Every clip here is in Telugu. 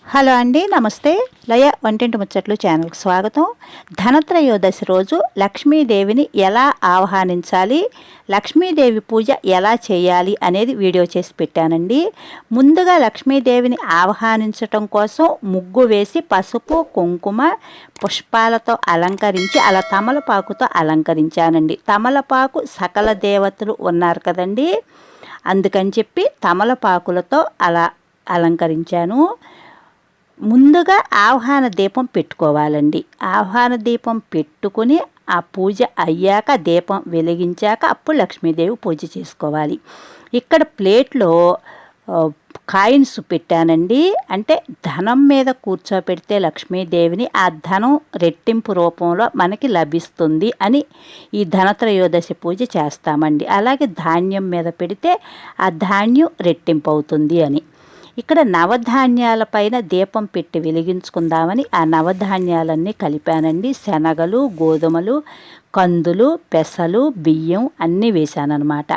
హలో అండి, నమస్తే. లయ వంటింటి ముచ్చట్లు ఛానల్కి స్వాగతం. ధనత్రయోదశి రోజు లక్ష్మీదేవిని ఎలా ఆహ్వానించాలి, లక్ష్మీదేవి పూజ ఎలా చేయాలి అనేది వీడియో చేసి పెట్టానండి. ముందుగా లక్ష్మీదేవిని ఆహ్వానించటం కోసం ముగ్గు వేసి పసుపు కుంకుమ పుష్పాలతో అలంకరించి అలా తమలపాకుతో అలంకరించానండి. తమలపాకు సకల దేవతలు ఉన్నారు కదండి, అందుకని చెప్పి తమలపాకులతో అలా అలంకరించాను. ముందుగా ఆహ్వాన దీపం పెట్టుకోవాలండి. ఆహ్వాన దీపం పెట్టుకుని ఆ పూజ అయ్యాక దీపం వెలిగించాక అప్పుడు లక్ష్మీదేవి పూజ చేసుకోవాలి. ఇక్కడ ప్లేట్లో కాయిన్స్ పెట్టానండి. అంటే ధనం మీద కూర్చోపెడితే లక్ష్మీదేవిని ఆ ధనం రెట్టింపు రూపంలో మనకి లభిస్తుంది అని ఈ ధనత్రయోదశి పూజ చేస్తామండి. అలాగే ధాన్యం మీద పెడితే ఆ ధాన్యం రెట్టింపు అవుతుంది అని. ఇక్కడ నవధాన్యాల పైన దీపం పెట్టి వెలిగించుకుందామని ఆ నవధాన్యాలన్నీ కలిపానండి. శనగలు, గోధుమలు, కందులు, పెసలు, బియ్యం అన్నీ వేశానన్నమాట.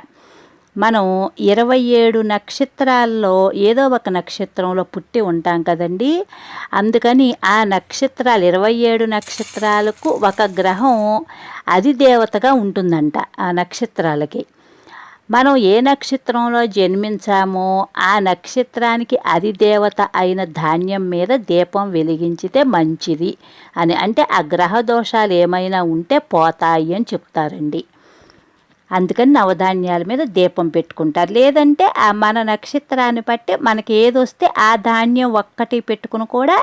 మనం 27 నక్షత్రాల్లో ఏదో ఒక నక్షత్రంలో పుట్టి ఉంటాం కదండి. అందుకని ఆ నక్షత్రాలు 27 నక్షత్రాలకు ఒక గ్రహం అధిదేవతగా ఉంటుందంట. ఆ నక్షత్రాలకి మనం ఏ నక్షత్రంలో జన్మించామో ఆ నక్షత్రానికి అధిదేవత అయిన ధాన్యం మీద దీపం వెలిగించితే మంచిది అని, అంటే ఆ గ్రహ దోషాలు ఏమైనా ఉంటే పోతాయి అని చెప్తారండి. అందుకని నవధాన్యాల మీద దీపం పెట్టుకుంటారు. లేదంటే ఆ మన నక్షత్రాన్ని బట్టి మనకి ఏదొస్తే ఆ ధాన్యం ఒక్కటి పెట్టుకుని కూడా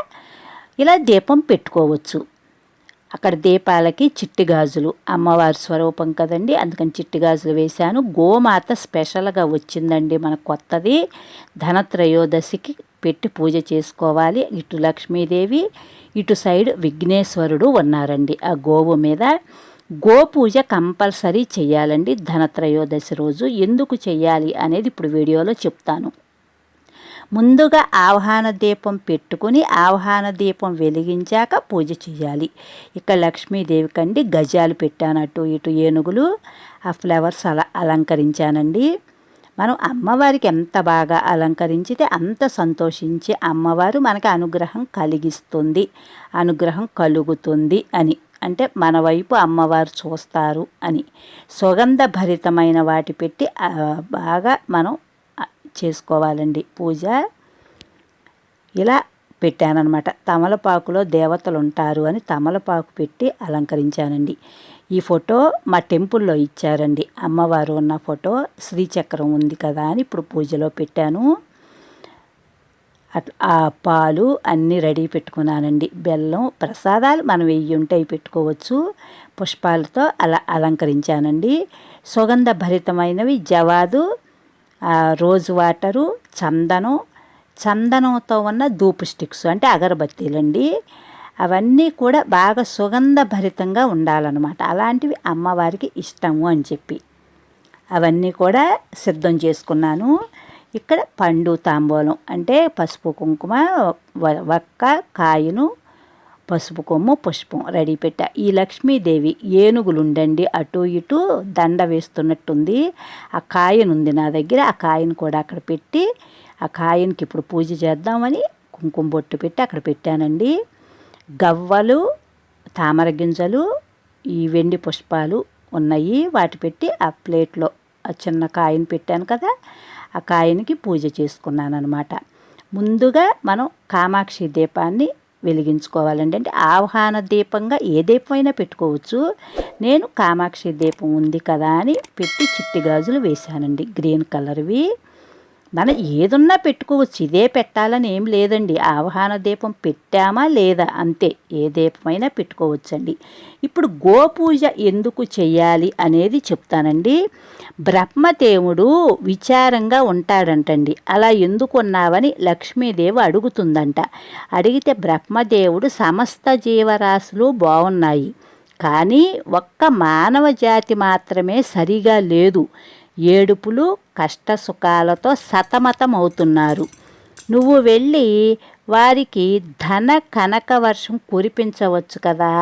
ఇలా దీపం పెట్టుకోవచ్చు. అక్కడ దీపాలకి చిట్టి గాజులు, అమ్మవారి స్వరూపం కదండి, అందుకని చిట్టి గాజులు వేశాను. గోమాత స్పెషల్గా వచ్చిందండి మన కొత్తది. ధనత్రయోదశికి పెట్టి పూజ చేసుకోవాలి. ఇటు లక్ష్మీదేవి, ఇటు సైడ్ విఘ్నేశ్వరుడు ఉన్నారండి ఆ గోవు మీద. గో పూజ కంపల్సరీ చేయాలండి ధనత్రయోదశి రోజు. ఎందుకు చేయాలి అనేది ఇప్పుడు వీడియోలో చెప్తాను. ముందుగా ఆహ్వాన దీపం పెట్టుకుని ఆహ్వాన దీపం వెలిగించాక పూజ చేయాలి. ఇక్కడ లక్ష్మీదేవి కండి గజాలు పెట్టాను, అటు ఇటు ఏనుగులు, ఆ ఫ్లవర్స్ అలా అలంకరించానండి. మనం అమ్మవారికి ఎంత బాగా అలంకరించితే అంత సంతోషించి అమ్మవారు మనకి అనుగ్రహం కలిగిస్తుంది, అనుగ్రహం కలుగుతుంది అని, అంటే మన వైపు అమ్మవారు చూస్తారు అని. సుగంధ భరితమైన వాటి పెట్టి బాగా మనం చేసుకోవాలండి పూజ. ఇలా పెట్టానన్నమాట. తమలపాకులో దేవతలు ఉంటారు అని తమలపాకు పెట్టి అలంకరించానండి. ఈ ఫోటో మా టెంపుల్లో ఇచ్చారండి. అమ్మవారు ఉన్న ఫోటో, శ్రీచక్రం ఉంది కదా అని ఇప్పుడు పూజలో పెట్టాను. ఆ పాలు అన్నీ రెడీ పెట్టుకున్నానండి. బెల్లం, ప్రసాదాలు మనం వెయ్యి ఉంటాయి పెట్టుకోవచ్చు. పుష్పాలతో అలా అలంకరించానండి. సుగంధ భరితమైనవి జవాదు, రోజ్ వాటరు, చందనంతో ఉన్న ధూపు స్టిక్స్ అంటే అగరబత్తీలండి. అవన్నీ కూడా బాగా సుగంధ భరితంగా ఉండాలన్నమాట. అలాంటివి అమ్మవారికి ఇష్టము అని చెప్పి అవన్నీ కూడా సిద్ధం చేసుకున్నాను. ఇక్కడ పండు తాంబూలం అంటే పసుపు కుంకుమ, వక్క, కాయను, పసుపు కొమ్ము, పుష్పం రెడీ పెట్టా. ఈ లక్ష్మీదేవి ఏనుగులుండండి అటు ఇటు దండ వేస్తున్నట్టుంది. ఆ కాయను ఉంది నా దగ్గర, ఆ కాయను కూడా అక్కడ పెట్టి ఆ కాయనికి ఇప్పుడు పూజ చేద్దామని కుంకుమ బొట్టు పెట్టి అక్కడ పెట్టానండి. గవ్వలు, తామర గింజలు, ఈ వెండి పుష్పాలు ఉన్నాయి, వాటి పెట్టి ఆ ప్లేట్లో ఆ చిన్న కాయను పెట్టాను కదా, ఆ కాయనికి పూజ చేసుకున్నాను అనమాట. ముందుగా మనం కామాక్షి దీపాన్ని వెలిగించుకోవాలండి. అంటే ఆహ్వాన దీపంగా ఏ దీపమైనా పెట్టుకోవచ్చు. నేను కామాక్షి దీపం ఉంది కదా అని పెట్టి చిట్టి గాజులు వేశానండి, గ్రీన్ కలర్వి. మనం ఏదున్నా పెట్టుకోవచ్చు, ఇదే పెట్టాలని ఏం లేదండి. ఆహ్వాన దీపం పెట్టామా లేదా అంతే, ఏ దీపమైనా పెట్టుకోవచ్చండి. ఇప్పుడు గోపూజ ఎందుకు చెయ్యాలి అనేది చెప్తానండి. బ్రహ్మదేవుడు విచారంగా ఉంటాడంటండి. అలా ఎందుకు ఉన్నావని లక్ష్మీదేవి అడుగుతుందంట. అడిగితే బ్రహ్మదేవుడు సమస్త జీవరాశులు బాగున్నాయి, కానీ ఒక్క మానవ జాతి మాత్రమే సరిగా లేదు, ఏడుపులు కష్టసుఖాలతో సతమతమవుతున్నారు. నువ్వు వెళ్ళి వారికి ధన కనక వర్షం కురిపించవచ్చు కదా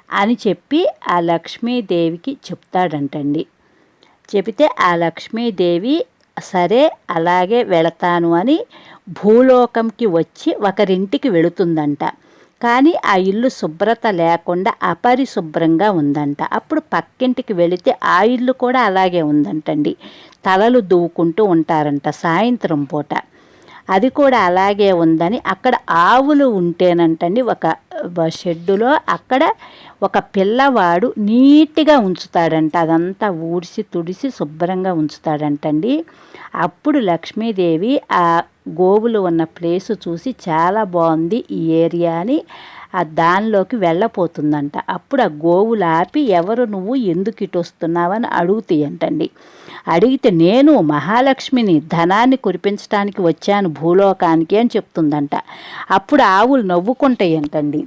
అని చెప్పి ఆ లక్ష్మీదేవికి చెప్తాడంటండి. చెబితే ఆ లక్ష్మీదేవి సరే అలాగే వెళతాను అని భూలోకంకి వచ్చి ఒకరింటికి వెళుతుందంట. కానీ ఆ ఇల్లు శుభ్రత లేకుండా అపరిశుభ్రంగా ఉందంట. అప్పుడు పక్కింటికి వెళితే ఆ ఇల్లు కూడా అలాగే ఉందంటండి. తలలు దువ్వుకుంటూ ఉంటారంట సాయంత్రం పూట. అది కూడా అలాగే ఉందని అక్కడ ఆవులు ఉంటేనంటండి ఒక షెడ్డులో అక్కడ ఒక పిల్లవాడు నీట్గా ఉంచుతాడంట. అదంతా ఊడిసి తుడిసి శుభ్రంగా ఉంచుతాడంటండి. అప్పుడు లక్ష్మీదేవి ఆ గోవులు ఉన్న ప్లేసు చూసి చాలా బాగుంది ఈ ఏరియా అని దానిలోకి వెళ్ళపోతుందంట. అప్పుడు ఆ గోవులు ఆపి ఎవరు నువ్వు, ఎందుకు ఇటు వస్తున్నావని అడుగుతాయంటండి. అడిగితే నేను మహాలక్ష్మిని, ధనాన్ని కురిపించడానికి వచ్చాను భూలోకానికి అని చెప్తుందంట. అప్పుడు ఆవులు నవ్వుకుంటాయంటండి.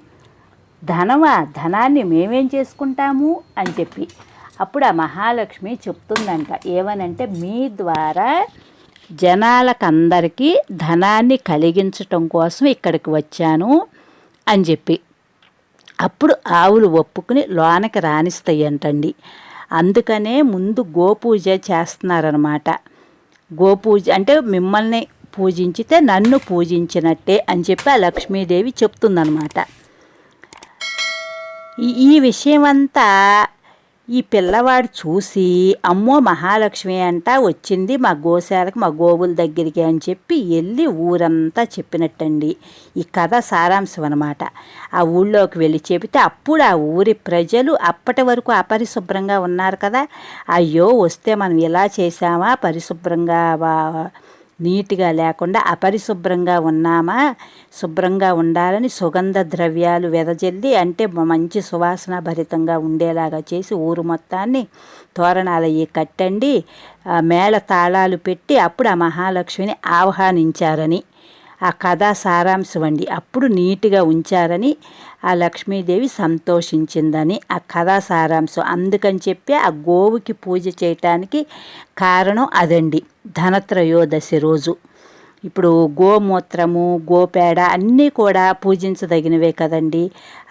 ధనమా, ధనాన్ని మేమేం చేసుకుంటాము అని చెప్పి. అప్పుడు ఆ మహాలక్ష్మి చెప్తుందంట ఏమనంటే, మీ ద్వారా జనాలకందరికీ ధనాన్ని కలిగించటం కోసం ఇక్కడికి వచ్చాను అని చెప్పి. అప్పుడు ఆవులు ఒప్పుకుని లోనకి రాణిస్తాయంటండి. అందుకనే ముందు గోపూజ చేస్తున్నారనమాట. గోపూజ అంటే మిమ్మల్ని పూజించితే నన్ను పూజించినట్టే అని చెప్పి ఆ లక్ష్మీదేవి చెప్తుందనమాట. ఈ విషయమంతా ఈ పిల్లవాడు చూసి, అమ్మో మహాలక్ష్మి అంట వచ్చింది మా గోశాలకు, మా గోవుల దగ్గరికి అని చెప్పి వెళ్ళి ఊరంతా చెప్పినట్టండి. ఈ కథ సారాంశం అనమాట. ఆ ఊళ్ళోకి వెళ్ళి చెబితే అప్పుడు ఆ ఊరి ప్రజలు అప్పటి వరకు అపరిశుభ్రంగా ఉన్నారు కదా, అయ్యో వస్తే మనం ఇలా చేసామా, పరిశుభ్రంగా నీట్గా లేకుండా అపరిశుభ్రంగా ఉన్నామా, శుభ్రంగా ఉండాలని సుగంధ ద్రవ్యాలు వెదజల్లి అంటే మంచి సువాసన భరితంగా ఉండేలాగా చేసి ఊరు మొత్తాన్ని తోరణాలు కట్టండి, మేళ తాళాలు పెట్టి అప్పుడు ఆ మహాలక్ష్మిని ఆహ్వానించారని ఆ కథా సారాంశం అండి. అప్పుడు నీట్గా ఉంచారని ఆ లక్ష్మీదేవి సంతోషించిందని ఆ కథా సారాంశం. అందుకని చెప్పి ఆ గోవుకి పూజ చేయటానికి కారణం అదండి. ధనత్రయోదశి రోజు ఇప్పుడు గోమూత్రము, గోపేడ అన్నీ కూడా పూజించదగినవే కదండి,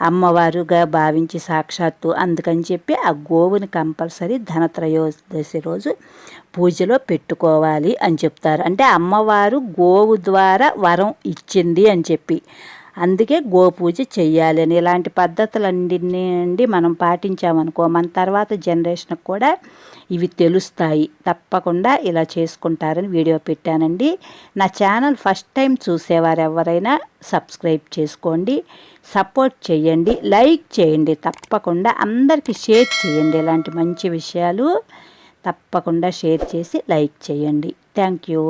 అమ్మవారుగా భావించి సాక్షాత్తు. అందుకని చెప్పి ఆ గోవుని కంపల్సరీ ధనత్రయోదశి రోజు పూజలో పెట్టుకోవాలి అని చెప్తారు. అంటే అమ్మవారు గోవు ద్వారా వరం ఇచ్చింది అని చెప్పి, అందుకే గోపూజ చెయ్యాలి అని. ఇలాంటి పద్ధతులన్నీ మనం పాటించామనుకో మన తర్వాత జనరేషన్కి కూడా ఇవి తెలుస్తాయి. తప్పకుండా ఇలా చేసుకుంటారని వీడియో పెట్టానండి. నా ఛానల్ ఫస్ట్ టైం చూసేవారు ఎవరైనా సబ్స్క్రైబ్ చేసుకోండి, సపోర్ట్ చేయండి, లైక్ చేయండి. తప్పకుండా అందరికీ షేర్ చేయండి. ఇలాంటి మంచి విషయాలు తప్పకుండా షేర్ చేసి లైక్ చేయండి. Thank you.